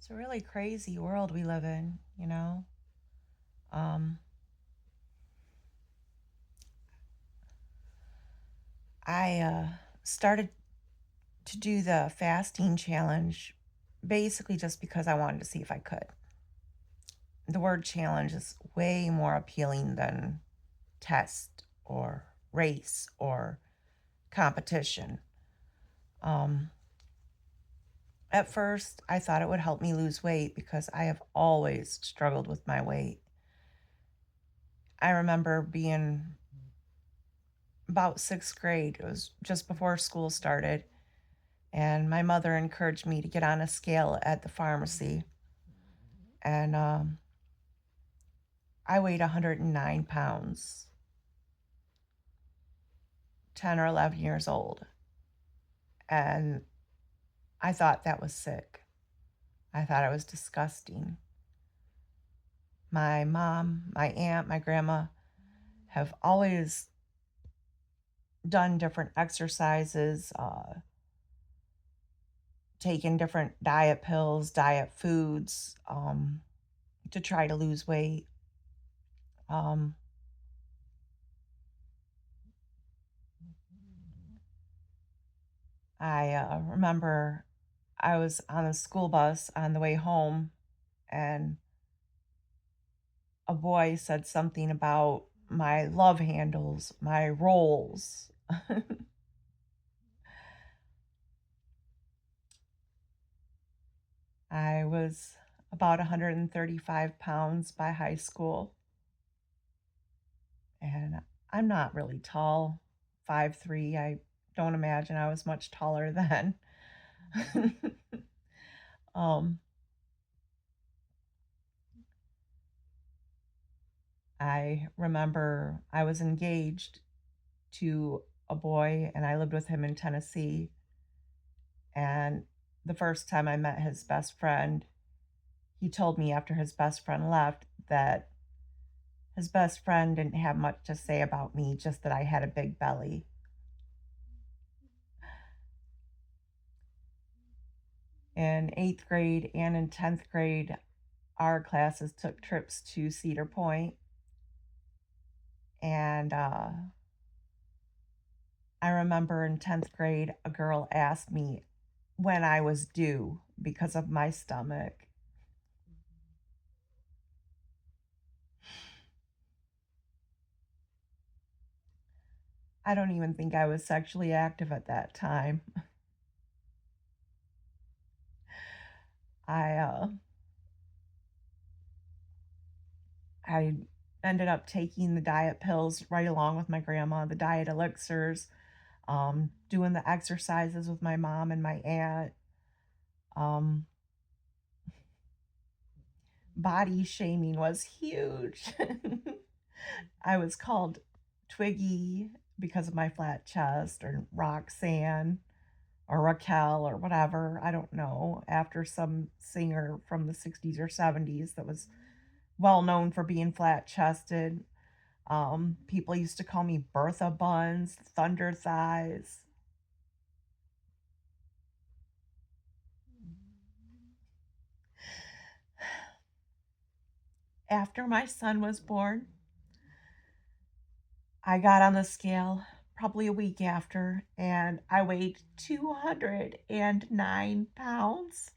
It's a really crazy world we live in, you know? Um, I started to do the fasting challenge basically just because I wanted to see if I could. The word challenge is way more appealing than test or race or competition. Um, at first, I thought it would help me lose weight because I have always struggled with my weight. I remember being about sixth grade, it was just before school started, and my mother encouraged me to get on a scale at the pharmacy. And I weighed 109 pounds, 10 or 11 years old. And I thought that was sick. I thought it was disgusting. My mom, my aunt, my grandma have always done different exercises, taken different diet pills, diet foods to try to lose weight. Um, I remember I was on a school bus on the way home, and a boy said something about my love handles, my rolls. I was about 135 pounds by high school, and I'm not really tall, 5'3". I don't imagine I was much taller then. um, I remember I was engaged to a boy, and I lived with him in Tennessee. And the first time I met his best friend, he told me after his best friend left that his best friend didn't have much to say about me, just that I had a big belly. In eighth grade and in 10th grade, our classes took trips to Cedar Point, and I remember in 10th grade, a girl asked me when I was due because of my stomach. I don't even think I was sexually active at that time. I uh I ended up taking the diet pills right along with my grandma, the diet elixirs, doing the exercises with my mom and my aunt. Um, Body shaming was huge. I was called Twiggy because of my flat chest, or Roxanne, or Raquel, or whatever. I don't know. After some singer from the 60s or 70s that was well known for being flat chested. People used to call me Bertha Buns, Thunder Thighs. After my son was born, I got on the scale probably a week after, and I weighed 209 pounds.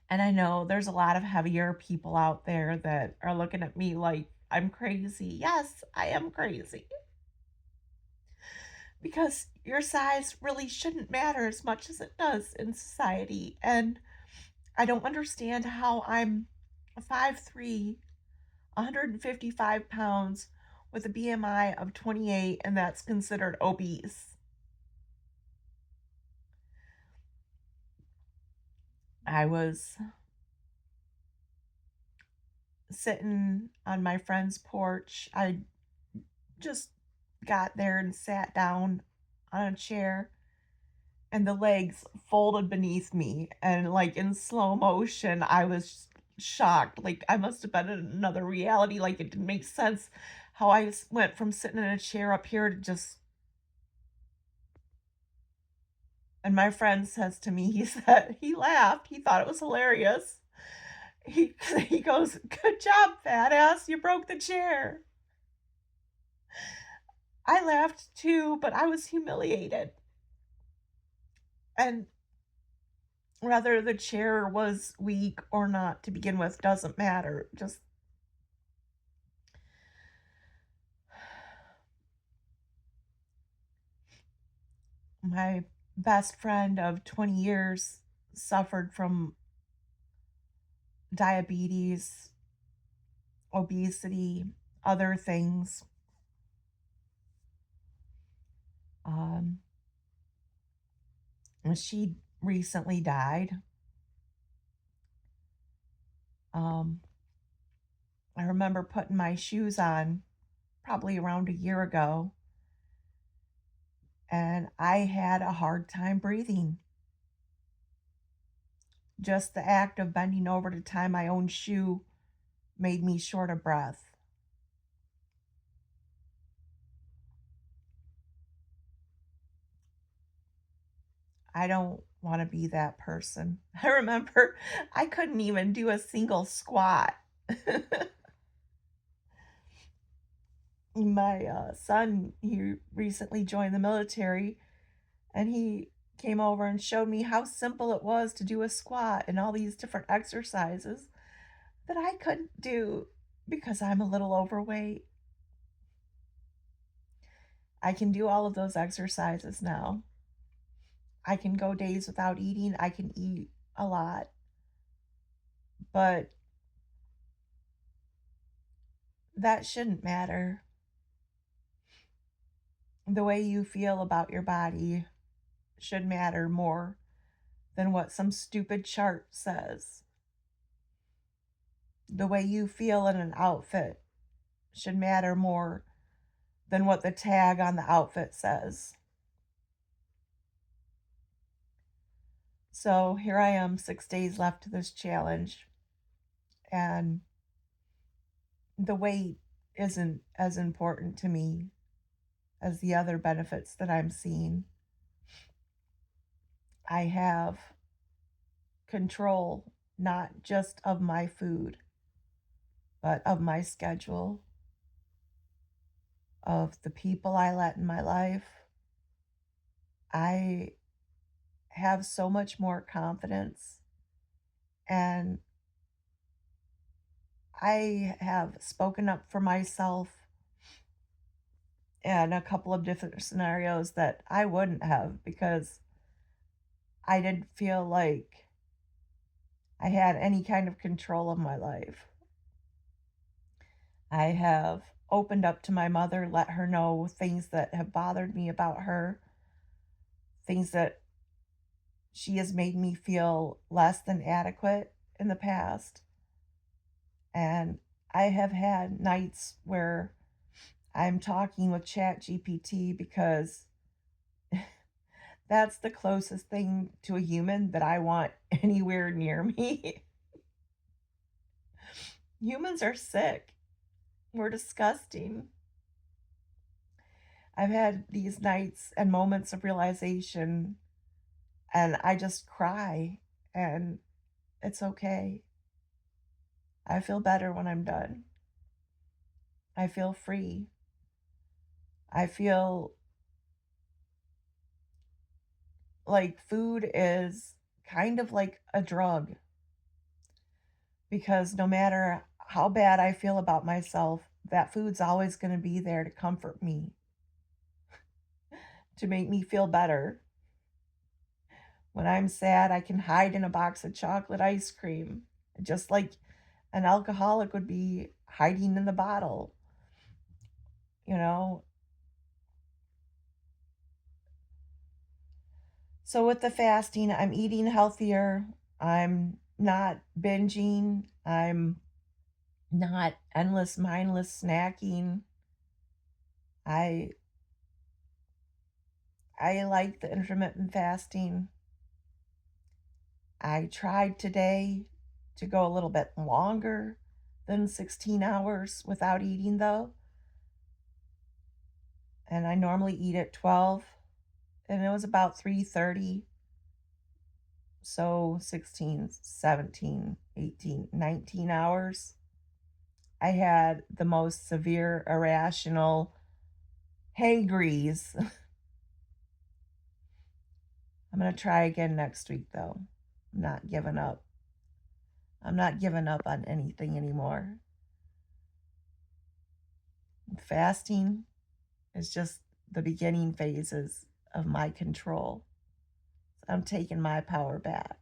And I know there's a lot of heavier people out there that are looking at me like I'm crazy. Yes, I am crazy. Because your size really shouldn't matter as much as it does in society. And I don't understand how I'm 5'3", 155 pounds with a BMI of 28, and that's considered obese. I was sitting on my friend's porch. I just got there and sat down on a chair, and the legs folded beneath me. And, like, in slow motion, I was shocked. Like, I must have been in another reality. Like, it didn't make sense how went from sitting in a chair up here to just And my friend says to me, he said he laughed, he thought it was hilarious. He he goes, "Good job, fat ass, you broke the chair." I laughed too, but I was humiliated. And whether the chair was weak or not to begin with doesn't matter. Just my best friend of 20 years suffered from diabetes, obesity, other things. Um, and she recently died. Um, I remember putting my shoes on probably around a year ago, and I had a hard time breathing. Just the act of bending over to tie my own shoe made me short of breath. I don't want to be that person. I remember I couldn't even do a single squat. My son, he recently joined the military, and he came over and showed me how simple it was to do a squat and all these different exercises that I couldn't do because I'm a little overweight. I can do all of those exercises now. I can go days without eating. I can eat a lot, but that shouldn't matter. The way you feel about your body should matter more than what some stupid chart says. The way you feel in an outfit should matter more than what the tag on the outfit says. So here I am, 6 days left to this challenge, and the weight isn't as important to me as the other benefits that I'm seeing. I have control not just of my food, but of my schedule, of the people I let in my life. I have so much more confidence, and I have spoken up for myself in a couple of different scenarios that I wouldn't have because I didn't feel like I had any kind of control of my life. I have opened up to my mother, let her know things that have bothered me about her, things that she has made me feel less than adequate in the past. And I have had nights where I'm talking with Chat GPT because that's the closest thing to a human that I want anywhere near me. Humans are sick. We're disgusting. I've had these nights and moments of realization, and I just cry, and it's okay. I feel better when I'm done. I feel free. I feel like food is kind of like a drug because no matter how bad I feel about myself, that food's always going to be there to comfort me, to make me feel better. When I'm sad, I can hide in a box of chocolate ice cream, just like an alcoholic would be hiding in the bottle, you know? So with the fasting, I'm eating healthier. I'm not binging. I'm not endless, mindless snacking. I I like the intermittent fasting. I tried today to go a little bit longer than 16 hours without eating though, and I normally eat at 12, and it was about 3:30. So 16, 17, 18, 19 hours. I had the most severe irrational hangries. I'm going to try again next week, though. I'm not giving up. I'm not giving up on anything anymore. Fasting is just the beginning phases of my control. I'm taking my power back.